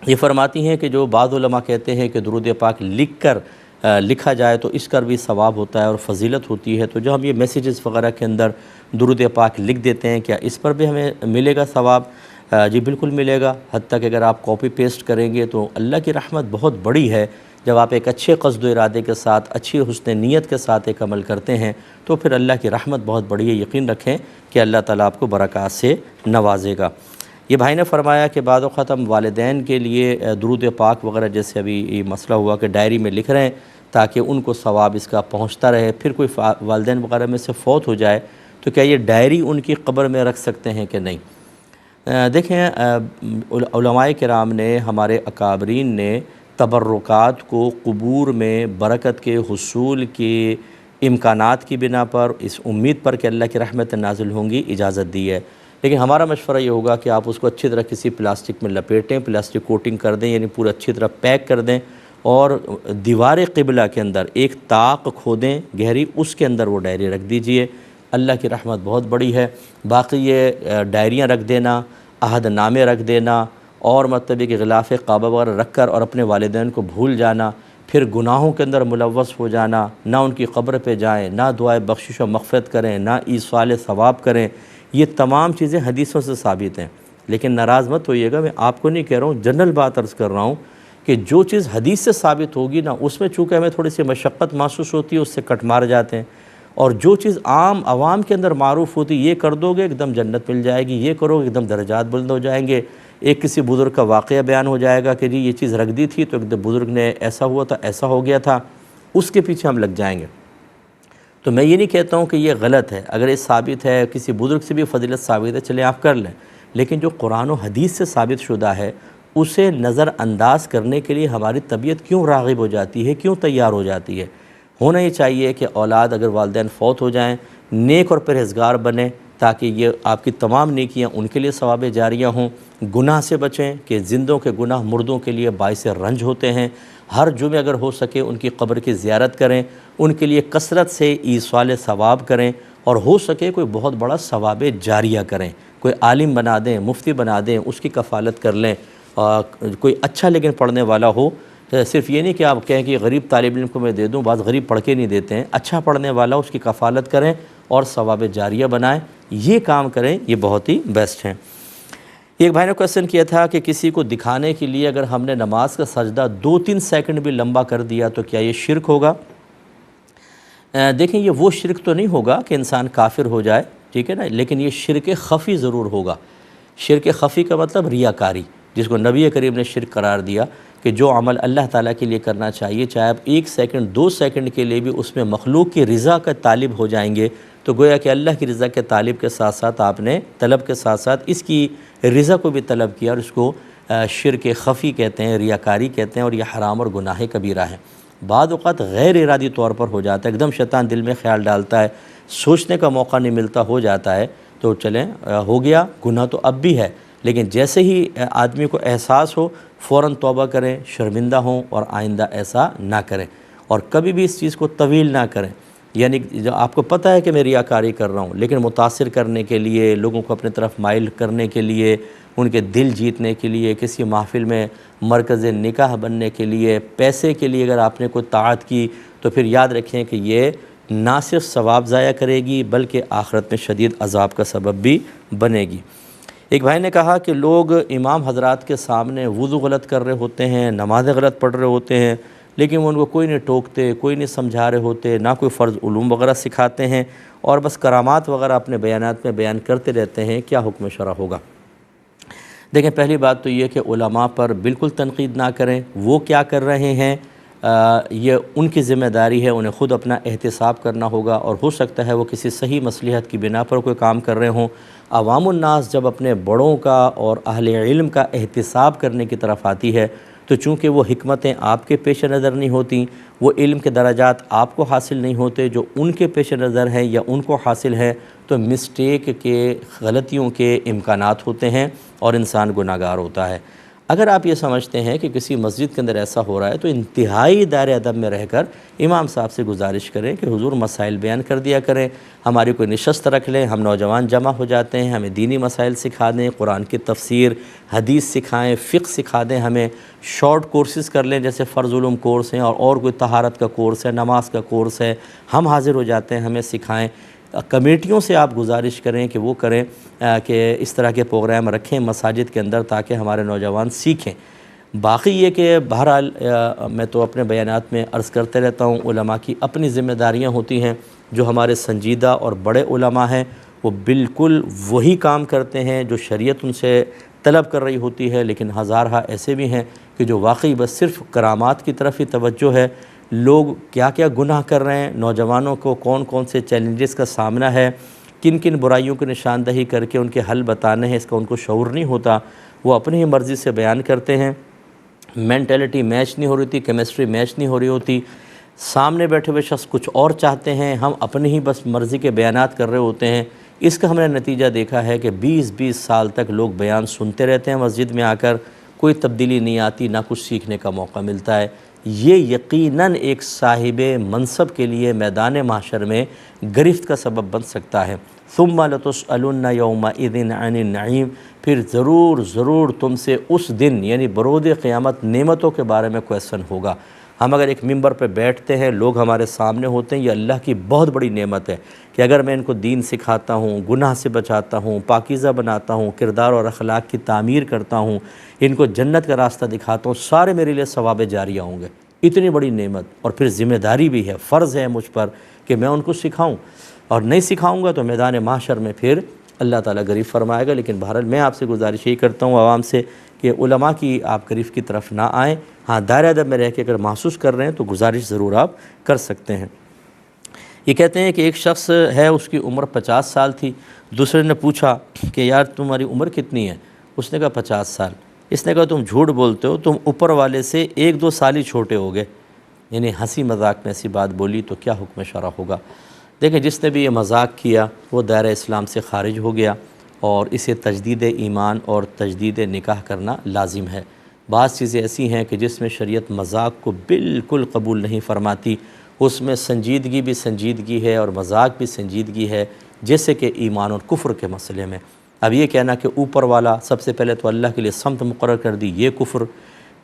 یہ فرماتی ہیں کہ جو بعض علماء کہتے ہیں کہ درود پاک لکھا جائے تو اس کا بھی ثواب ہوتا ہے اور فضیلت ہوتی ہے، تو جو ہم یہ میسیجز وغیرہ کے اندر درود پاک لکھ دیتے ہیں کیا اس پر بھی ہمیں ملے گا ثواب؟ جی بالکل ملے گا، حتیٰ کہ اگر آپ کاپی پیسٹ کریں گے تو اللہ کی رحمت بہت بڑی ہے۔ جب آپ ایک اچھے قصد و ارادے کے ساتھ، اچھی حسن نیت کے ساتھ ایک عمل کرتے ہیں تو پھر اللہ کی رحمت بہت بڑی ہے، یقین رکھیں کہ اللہ تعالیٰ آپ کو برکات سے نوازے گا۔ یہ بھائی نے فرمایا کہ بعض اوقات ہم والدین کے لیے درود پاک وغیرہ، جیسے ابھی یہ مسئلہ ہوا کہ ڈائری میں لکھ رہے ہیں تاکہ ان کو ثواب اس کا پہنچتا رہے، پھر کوئی والدین وغیرہ میں سے فوت ہو جائے تو کیا یہ ڈائری ان کی قبر میں رکھ سکتے ہیں کہ نہیں؟ دیکھیں، علماء کرام نے، ہمارے اکابرین نے تبرکات کو قبور میں برکت کے حصول کے امکانات کی بنا پر، اس امید پر کہ اللہ کی رحمت نازل ہوں گی، اجازت دی ہے۔ لیکن ہمارا مشورہ یہ ہوگا کہ آپ اس کو اچھی طرح کسی پلاسٹک میں لپیٹیں، پلاسٹک کوٹنگ کر دیں، یعنی پورا اچھی طرح پیک کر دیں، اور دیوار قبلہ کے اندر ایک طاق کھودیں گہری، اس کے اندر وہ ڈائری رکھ دیجئے۔ اللہ کی رحمت بہت بڑی ہے۔ باقی یہ ڈائریاں رکھ دینا، عہد نامے رکھ دینا، اور مطلب کہ غلاف کعبہ وغیرہ رکھ کر اور اپنے والدین کو بھول جانا، پھر گناہوں کے اندر ملوث ہو جانا، نہ ان کی قبر پہ جائیں، نہ دعائے بخشش و مغفرت کریں، نہ ایصال ثواب کریں، یہ تمام چیزیں حدیثوں سے ثابت ہیں۔ لیکن ناراض مت ہوئیے گا، میں آپ کو نہیں کہہ رہا ہوں، جنرل بات عرض کر رہا ہوں کہ جو چیز حدیث سے ثابت ہوگی نا، اس میں چونکہ ہمیں تھوڑی سی مشقت محسوس ہوتی ہے، اس سے کٹ مار جاتے ہیں، اور جو چیز عوام کے اندر معروف ہوتی ہے، یہ کر دو گے ایک دم جنت مل جائے گی، یہ کرو گے ایک دم درجات بلند ہو جائیں گے، ایک کسی بزرگ کا واقعہ بیان ہو جائے گا کہ جی یہ چیز رکھ دی تھی تو ایک دم بزرگ نے ایسا ہوا تھا، ایسا ہو گیا تھا، اس کے پیچھے ہم لگ جائیں گے۔ تو میں یہ نہیں کہتا ہوں کہ یہ غلط ہے، اگر یہ ثابت ہے، کسی بزرگ سے بھی فضیلت ثابت ہے، چلیں آپ کر لیں، لیکن جو قرآن و حدیث سے ثابت شدہ ہے اسے نظر انداز کرنے کے لیے ہماری طبیعت کیوں راغب ہو جاتی ہے، کیوں تیار ہو جاتی ہے؟ ہونا یہ چاہیے کہ اولاد اگر والدین فوت ہو جائیں، نیک اور پرہیزگار بنیں تاکہ یہ آپ کی تمام نیکیاں ان کے لیے ثواب جاریہ ہوں، گناہ سے بچیں کہ زندوں کے گناہ مردوں کے لیے باعث رنج ہوتے ہیں، ہر جمعے اگر ہو سکے ان کی قبر کی زیارت کریں، ان کے لیے کثرت سے ایصال ثواب کریں، اور ہو سکے کوئی بہت بڑا ثواب جاریہ کریں، کوئی عالم بنا دیں، مفتی بنا دیں، اس کی کفالت کر لیں، کوئی اچھا لیکن پڑھنے والا ہو، صرف یہ نہیں کہ آپ کہیں کہ غریب طالب علم کو میں دے دوں، بعض غریب پڑھ کے نہیں دیتے ہیں، اچھا پڑھنے والا اس کی کفالت کریں اور ثواب جاریہ بنائیں، یہ کام کریں، یہ بہت ہی بیسٹ ہیں۔ ایک بھائی نے کویسچن کیا تھا کہ کسی کو دکھانے کے لیے اگر ہم نے نماز کا سجدہ 2-3 سیکنڈ بھی لمبا کر دیا تو کیا یہ شرک ہوگا؟ دیکھیں، یہ وہ شرک تو نہیں ہوگا کہ انسان کافر ہو جائے، ٹھیک ہے نا، لیکن یہ شرک خفی ضرور ہوگا۔ شرک خفی کا مطلب ریاکاری، جس کو نبی کریم نے شرک قرار دیا کہ جو عمل اللہ تعالیٰ کے لیے کرنا چاہیے، چاہے آپ 1 سیکنڈ 2 سیکنڈ کے لیے بھی اس میں مخلوق کی رضا کا طالب ہو جائیں گے تو گویا کہ اللہ کی رضا کے طالب کے ساتھ ساتھ آپ نے طلب کے ساتھ ساتھ اس کی رضا کو بھی طلب کیا، اور اس کو شرک خفی کہتے ہیں، ریاکاری کہتے ہیں، اور یہ حرام اور گناہ کبیرہ ہے۔ بعض اوقات غیر ارادی طور پر ہو جاتا ہے، ایک دم شیطان دل میں خیال ڈالتا ہے، سوچنے کا موقع نہیں ملتا، ہو جاتا ہے، تو چلیں ہو گیا، گناہ تو اب بھی ہے، لیکن جیسے ہی آدمی کو احساس ہو فوراً توبہ کریں، شرمندہ ہوں اور آئندہ ایسا نہ کریں، اور کبھی بھی اس چیز کو طویل نہ کریں۔ یعنی جو آپ کو پتہ ہے کہ میں ریاکاری کر رہا ہوں، لیکن متاثر کرنے کے لیے، لوگوں کو اپنے طرف مائل کرنے کے لیے، ان کے دل جیتنے کے لیے، کسی محفل میں مرکز نکاح بننے کے لیے، پیسے کے لیے اگر آپ نے کوئی طاعت کی تو پھر یاد رکھیں کہ یہ نہ صرف ثواب ضائع کرے گی بلکہ آخرت میں شدید عذاب کا سبب بھی بنے گی۔ ایک بھائی نے کہا کہ لوگ امام حضرات کے سامنے وضو غلط کر رہے ہوتے ہیں، نمازیں غلط پڑھ رہے ہوتے ہیں، لیکن وہ ان کو کوئی نہیں ٹوکتے، کوئی نہیں سمجھا رہے ہوتے، نہ کوئی فرض علوم وغیرہ سکھاتے ہیں، اور بس کرامات وغیرہ اپنے بیانات میں بیان کرتے رہتے ہیں، کیا حکم شرع ہوگا؟ دیکھیں، پہلی بات تو یہ کہ علماء پر بالکل تنقید نہ کریں، وہ کیا کر رہے ہیں یہ ان کی ذمہ داری ہے، انہیں خود اپنا احتساب کرنا ہوگا، اور ہو سکتا ہے وہ کسی صحیح مصلحت کی بنا پر کوئی کام کر رہے ہوں۔ عوام الناس جب اپنے بڑوں کا اور اہل علم کا احتساب کرنے کی طرف آتی ہے تو چونکہ وہ حکمتیں آپ کے پیش نظر نہیں ہوتیں، وہ علم کے درجات آپ کو حاصل نہیں ہوتے جو ان کے پیش نظر ہیں یا ان کو حاصل ہے، تو مسٹیک کے، غلطیوں کے امکانات ہوتے ہیں اور انسان گناہگار ہوتا ہے۔ اگر آپ یہ سمجھتے ہیں کہ کسی مسجد کے اندر ایسا ہو رہا ہے تو انتہائی دائر ادب میں رہ کر امام صاحب سے گزارش کریں کہ حضور مسائل بیان کر دیا کریں، ہماری کوئی نشست رکھ لیں، ہم نوجوان جمع ہو جاتے ہیں، ہمیں دینی مسائل سکھا دیں، قرآن کی تفسیر، حدیث سکھائیں، فقہ سکھا دیں، ہمیں شارٹ کورسز کر لیں جیسے فرض علوم کورس ہیں اور کوئی طہارت کا کورس ہے، نماز کا کورس ہے، ہم حاضر ہو جاتے ہیں، ہمیں سکھائیں۔ کمیٹیوں سے آپ گزارش کریں کہ وہ کریں کہ اس طرح کے پروگرام رکھیں مساجد کے اندر تاکہ ہمارے نوجوان سیکھیں۔ باقی یہ کہ بہرحال میں تو اپنے بیانات میں عرض کرتے رہتا ہوں، علماء کی اپنی ذمہ داریاں ہوتی ہیں، جو ہمارے سنجیدہ اور بڑے علماء ہیں وہ بالکل وہی کام کرتے ہیں جو شریعت ان سے طلب کر رہی ہوتی ہے، لیکن ہزارہ ایسے بھی ہیں کہ جو واقعی بس صرف کرامات کی طرف ہی توجہ ہے۔ لوگ کیا کیا گناہ کر رہے ہیں، نوجوانوں کو کون کون سے چیلنجز کا سامنا ہے، کن کن برائیوں کی نشاندہی کر کے ان کے حل بتانے ہیں، اس کا ان کو شعور نہیں ہوتا، وہ اپنی ہی مرضی سے بیان کرتے ہیں۔ مینٹلٹی میچ نہیں ہو رہی ہوتی، کیمسٹری میچ نہیں ہو رہی ہوتی، سامنے بیٹھے ہوئے شخص کچھ اور چاہتے ہیں، ہم اپنی ہی بس مرضی کے بیانات کر رہے ہوتے ہیں۔ اس کا ہم نے نتیجہ دیکھا ہے کہ 20 سال تک لوگ بیان سنتے رہتے ہیں، مسجد میں آ کر کوئی تبدیلی نہیں آتی، نہ کچھ سیکھنے کا موقع ملتا ہے۔ یہ یقیناً ایک صاحب منصب کے لیے میدان محشر میں گرفت کا سبب بن سکتا ہے۔ ثم لتسألن یومئذ عن النعیم، پھر ضرور تم سے اس دن یعنی برود قیامت نعمتوں کے بارے میں کویسچن ہوگا۔ ہم اگر ایک ممبر پہ بیٹھتے ہیں، لوگ ہمارے سامنے ہوتے ہیں، یہ اللہ کی بہت بڑی نعمت ہے کہ اگر میں ان کو دین سکھاتا ہوں، گناہ سے بچاتا ہوں، پاکیزہ بناتا ہوں، کردار اور اخلاق کی تعمیر کرتا ہوں، ان کو جنت کا راستہ دکھاتا ہوں، سارے میرے لیے ثواب جاریہ ہوں گے۔ اتنی بڑی نعمت، اور پھر ذمہ داری بھی ہے، فرض ہے مجھ پر کہ میں ان کو سکھاؤں، اور نہیں سکھاؤں گا تو میدان محشر میں پھر اللہ تعالیٰ غریب فرمائے گا۔ لیکن بہرحال میں آپ سے گزارش یہی کرتا ہوں عوام سے کہ علماء کی آپ غریب کی طرف نہ آئیں، ہاں دائرہ ادب میں رہ کے اگر محسوس کر رہے ہیں تو گزارش ضرور آپ کر سکتے ہیں۔ یہ کہتے ہیں کہ ایک شخص ہے، اس کی عمر 50 سال تھی، دوسرے نے پوچھا کہ یار تمہاری عمر کتنی ہے؟ اس نے کہا 50 سال۔ اس نے کہا تم جھوٹ بولتے ہو، تم اوپر والے سے 1-2 سال ہی چھوٹے ہو گئے۔ یعنی ہنسی مذاق میں ایسی بات بولی تو کیا حکم شرع ہوگا؟ دیکھیں جس نے بھی یہ مذاق کیا وہ دائرہ اسلام سے خارج ہو گیا، اور اسے تجدید ایمان اور تجدید نکاح کرنا لازم ہے۔ بعض چیزیں ایسی ہیں کہ جس میں شریعت مذاق کو بالکل قبول نہیں فرماتی، اس میں سنجیدگی بھی سنجیدگی ہے اور مذاق بھی سنجیدگی ہے، جیسے کہ ایمان اور کفر کے مسئلے میں۔ اب یہ کہنا کہ اوپر والا سب سے پہلے تو اللہ کے لیے سمت مقرر کر دی، یہ کفر،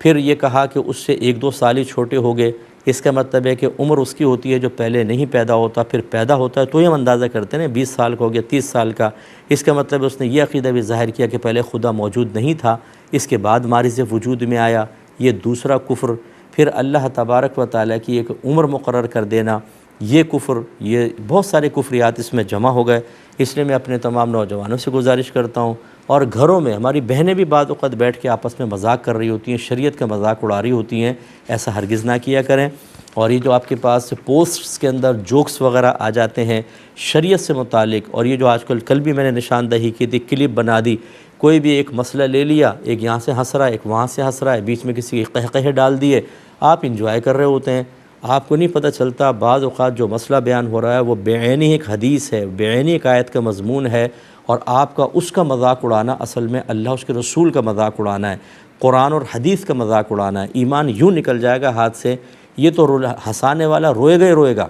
پھر یہ کہا کہ اس سے 1-2 سال ہی چھوٹے ہو گئے، اس کا مطلب ہے کہ عمر اس کی ہوتی ہے جو پہلے نہیں پیدا ہوتا، پھر پیدا ہوتا ہے تو ہم اندازہ کرتے ہیں 20 سال کا ہو گیا، 30 سال کا، اس کا مطلب اس نے یہ عقیدہ بھی ظاہر کیا کہ پہلے خدا موجود نہیں تھا، اس کے بعد مارز وجود میں آیا، یہ دوسرا کفر۔ پھر اللہ تبارک و تعالیٰ کی ایک عمر مقرر کر دینا، یہ کفر، یہ بہت سارے کفریات اس میں جمع ہو گئے۔ اس لیے میں اپنے تمام نوجوانوں سے گزارش کرتا ہوں، اور گھروں میں ہماری بہنیں بھی بعض اوقات بیٹھ کے آپس میں مذاق کر رہی ہوتی ہیں، شریعت کا مذاق اڑا رہی ہوتی ہیں، ایسا ہرگز نہ کیا کریں۔ اور یہ جو آپ کے پاس پوسٹس کے اندر جوکس وغیرہ آ جاتے ہیں شریعت سے متعلق، اور یہ جو آج کل بھی میں نے نشاندہی کی تھی، کلپ بنا دی، کوئی بھی ایک مسئلہ لے لیا، ایک یہاں سے ہنس رہا ہے، ایک وہاں سے ہنس رہا ہے، بیچ میں کسی کے قہقہے ڈال دیے، آپ انجوائے کر رہے ہوتے ہیں، آپ کو نہیں پتہ چلتا بعض اوقات جو مسئلہ بیان ہو رہا ہے وہ بعینی ایک حدیث ہے، بعینی ایک آیت کا مضمون ہے، اور آپ کا اس کا مذاق اڑانا اصل میں اللہ اس کے رسول کا مذاق اڑانا ہے، قرآن اور حدیث کا مذاق اڑانا ہے۔ ایمان یوں نکل جائے گا ہاتھ سے، یہ تو ہنسانے والا روئے گا ہی روئے گا،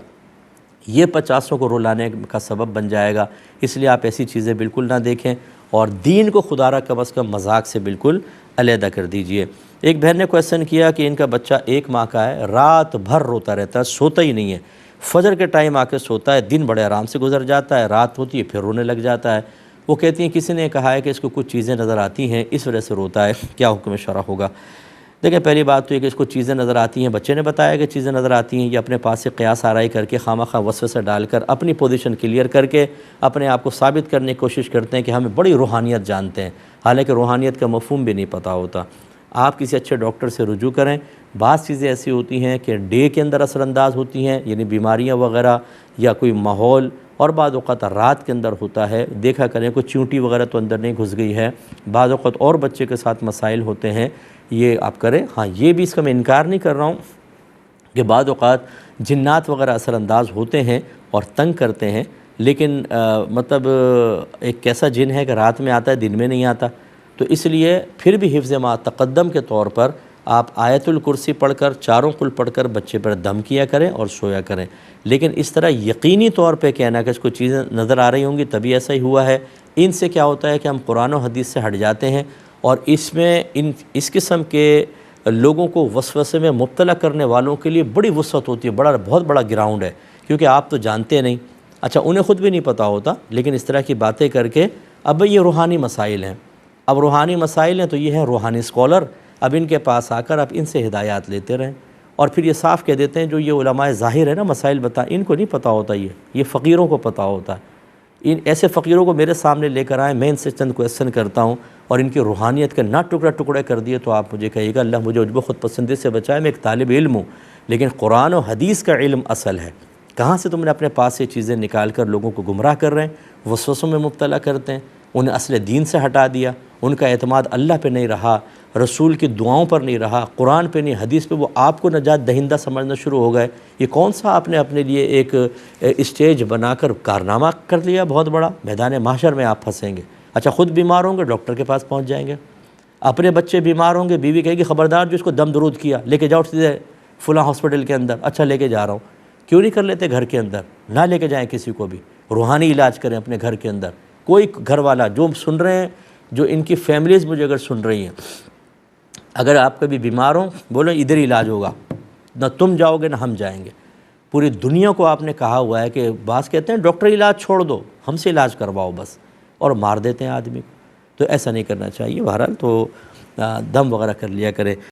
یہ 50 کو رلانے کا سبب بن جائے گا۔ اس لیے آپ ایسی چیزیں بالکل نہ دیکھیں، اور دین کو خدا را کم از کم مذاق سے بالکل علیحدہ کر دیجئے۔ ایک بہن نے کویسچن کیا کہ ان کا بچہ 1 ماہ کا ہے، رات بھر روتا رہتا ہے، سوتا ہی نہیں ہے، فجر کے ٹائم آ کے سوتا ہے، دن بڑے آرام سے گزر جاتا ہے، رات ہوتی ہے پھر رونے لگ جاتا ہے۔ وہ کہتی ہیں کسی نے کہا ہے کہ اس کو کچھ چیزیں نظر آتی ہیں اس وجہ سے روتا ہے، کیا حکم شرع ہوگا؟ دیکھیں پہلی بات تو یہ کہ اس کو چیزیں نظر آتی ہیں، بچے نے بتایا کہ چیزیں نظر آتی ہیں، یہ اپنے پاس سے قیاس آرائی کر کے خواہ وسوسہ ڈال کر اپنی پوزیشن کلیئر کر کے اپنے آپ کو ثابت کرنے کی کوشش کرتے ہیں کہ ہمیں بڑی روحانیت جانتے ہیں، حالانکہ روحانیت کا مفہوم بھی نہیں پتہ ہوتا۔ آپ کسی اچھے ڈاکٹر سے رجوع کریں۔ بعض چیزیں ایسی ہوتی ہیں کہ ڈے کے اندر اثر انداز ہوتی ہیں، یعنی بیماریاں وغیرہ یا کوئی ماحول، اور بعض اوقات رات کے اندر ہوتا ہے۔ دیکھا کریں کوئی چیونٹی وغیرہ تو اندر نہیں گھس گئی ہے، بعض اوقات اور بچے کے ساتھ مسائل ہوتے ہیں، یہ آپ کریں۔ ہاں یہ بھی اس کا میں انکار نہیں کر رہا ہوں کہ بعض اوقات جنات وغیرہ اثر انداز ہوتے ہیں اور تنگ کرتے ہیں، لیکن مطلب ایک کیسا جن ہے کہ رات میں آتا ہے دن میں نہیں آتا، تو اس لیے پھر بھی حفظ ما تقدم کے طور پر آپ آیت الکرسی پڑھ کر، چاروں قل پڑھ کر بچے پر دم کیا کریں اور سویا کریں۔ لیکن اس طرح یقینی طور پہ کہنا کہ اس کو چیزیں نظر آ رہی ہوں گی تبھی ایسا ہی ہوا ہے، ان سے کیا ہوتا ہے کہ ہم قرآن و حدیث سے ہٹ جاتے ہیں، اور اس میں اس قسم کے لوگوں کو وسوسے میں مبتلا کرنے والوں کے لیے بڑی وسعت ہوتی ہے، بہت بڑا گراؤنڈ ہے، کیونکہ آپ تو جانتے نہیں، اچھا انہیں خود بھی نہیں پتہ ہوتا، لیکن اس طرح کی باتیں کر کے اب یہ روحانی مسائل ہیں، اب روحانی مسائل ہیں تو یہ ہیں روحانی اسکالر، اب ان کے پاس آ کر اب ان سے ہدایات لیتے رہیں، اور پھر یہ صاف کہہ دیتے ہیں جو یہ علماء ظاہر ہے نا مسائل بتائیں، ان کو نہیں پتہ ہوتا، یہ فقیروں کو پتہ ہوتا ہے۔ ان ایسے فقیروں کو میرے سامنے لے کر آئیں، میں ان سے چند کویسچن کرتا ہوں اور ان کی روحانیت کے نہ ٹکڑے کر دیے تو آپ مجھے کہیے گا اللہ مجھے عجب و خود پسندی سے بچائے، میں ایک طالب علم ہوں، لیکن قرآن و حدیث کا علم اصل ہے۔ کہاں سے تم نے اپنے پاس سے چیزیں نکال کر لوگوں کو گمراہ کر رہے ہیں، وسوسوں میں مبتلا کرتے ہیں، انہیں اصل دین سے ہٹا دیا، ان کا اعتماد اللہ پہ نہیں رہا، رسول کی دعاؤں پر نہیں رہا، قرآن پہ نہیں، حدیث پہ، وہ آپ کو نجات دہندہ سمجھنا شروع ہو گئے۔ یہ کون سا آپ نے اپنے لیے ایک اسٹیج بنا کر کارنامہ کر لیا بہت بڑا، میدان محشر میں آپ پھنسیں گے۔ اچھا خود بیمار ہوں گے ڈاکٹر کے پاس پہنچ جائیں گے، اپنے بچے بیمار ہوں گے بیوی کہے گی خبردار جو اس کو دم درود کیا لے کے جاؤ سیدھے فلاں ہاسپٹل کے اندر، اچھا لے کے جا رہا ہوں، کیوں نہیں کر لیتے گھر کے اندر؟ نہ لے کے جائیں کسی کو بھی، روحانی علاج کریں اپنے گھر کے اندر۔ کوئی گھر والا جو سن رہے ہیں، جو ان کی فیملیز مجھے اگر سن رہی ہیں، اگر آپ کبھی بیمار ہوں بولو ادھر علاج ہوگا، نہ تم جاؤ گے نہ ہم جائیں گے۔ پوری دنیا کو آپ نے کہا ہوا ہے کہ بعض کہتے ہیں ڈاکٹر علاج چھوڑ دو، ہم سے علاج کرواؤ بس، اور مار دیتے ہیں آدمی کو۔ تو ایسا نہیں کرنا چاہیے۔ بہرحال تو دم وغیرہ کر لیا کرے۔